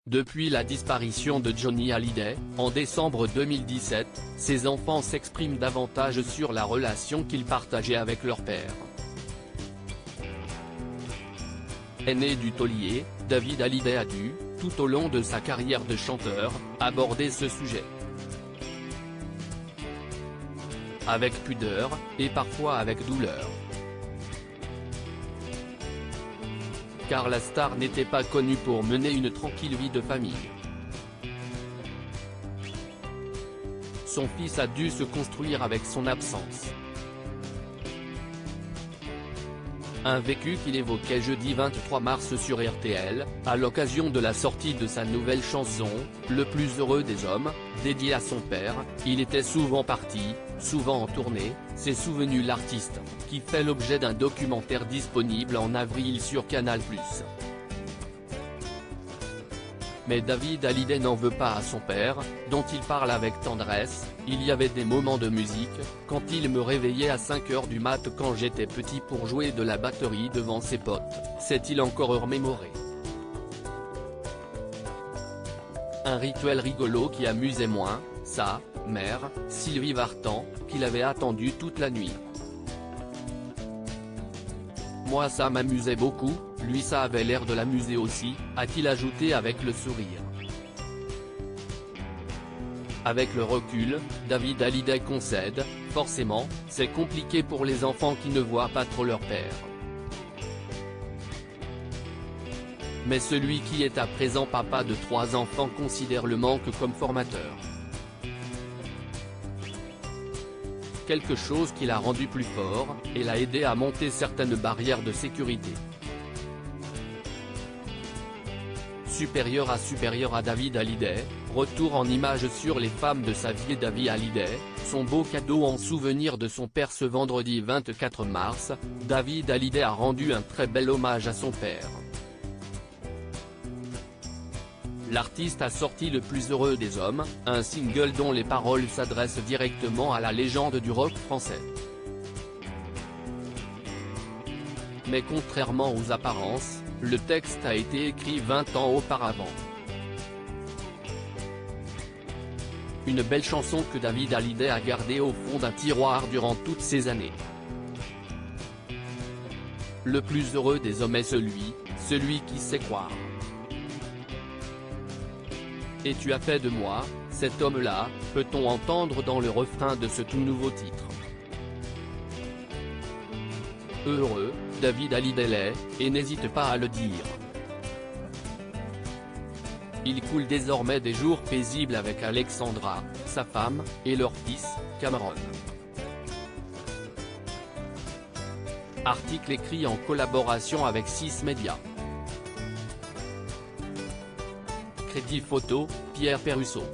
Depuis la disparition de Johnny Hallyday, en décembre 2017, ses enfants s'expriment davantage sur la relation qu'ils partageaient avec leur père. Aîné du taulier, David Hallyday a dû, tout au long de sa carrière de chanteur, aborder ce sujet. Avec pudeur, et parfois avec douleur. Car la star n'était pas connue pour mener une tranquille vie de famille. Son fils a dû se construire avec son absence. Un vécu qu'il évoquait jeudi 23 mars sur RTL, à l'occasion de la sortie de sa nouvelle chanson, Le plus heureux des hommes, dédiée à son père. Il était souvent parti, souvent en tournée, s'est souvenu l'artiste, qui fait l'objet d'un documentaire disponible en avril sur Canal+. Mais David Hallyday n'en veut pas à son père, dont il parle avec tendresse. Il y avait des moments de musique, quand il me réveillait à 5h du mat quand j'étais petit pour jouer de la batterie devant ses potes, s'est-il encore remémoré. Un rituel rigolo qui amusait moins sa mère, Sylvie Vartan, qu'il avait attendu toute la nuit. Moi ça m'amusait beaucoup, lui ça avait l'air de l'amuser aussi, a-t-il ajouté avec le sourire. Avec le recul, David Hallyday concède, forcément, c'est compliqué pour les enfants qui ne voient pas trop leur père. Mais celui qui est à présent papa de 3 enfants considère le manque comme formateur. Quelque chose qui l'a rendu plus fort, et l'a aidé à monter certaines barrières de sécurité. Supérieur à David Hallyday, retour en images sur les femmes de sa vie. David Hallyday, son beau cadeau en souvenir de son père. Ce vendredi 24 mars, David Hallyday a rendu un très bel hommage à son père. L'artiste a sorti Le plus heureux des hommes, un single dont les paroles s'adressent directement à la légende du rock français. Mais contrairement aux apparences, le texte a été écrit 20 ans auparavant. Une belle chanson que David Hallyday a gardée au fond d'un tiroir durant toutes ces années. Le plus heureux des hommes est celui qui sait croire. Et tu as fait de moi, cet homme-là, peut-on entendre dans le refrain de ce tout nouveau titre. Heureux, David Hallyday l'est, et n'hésite pas à le dire. Il coule désormais des jours paisibles avec Alexandra, sa femme, et leur fils, Cameron. Article écrit en collaboration avec 6 médias. Crédit photo, Pierre Perusseau.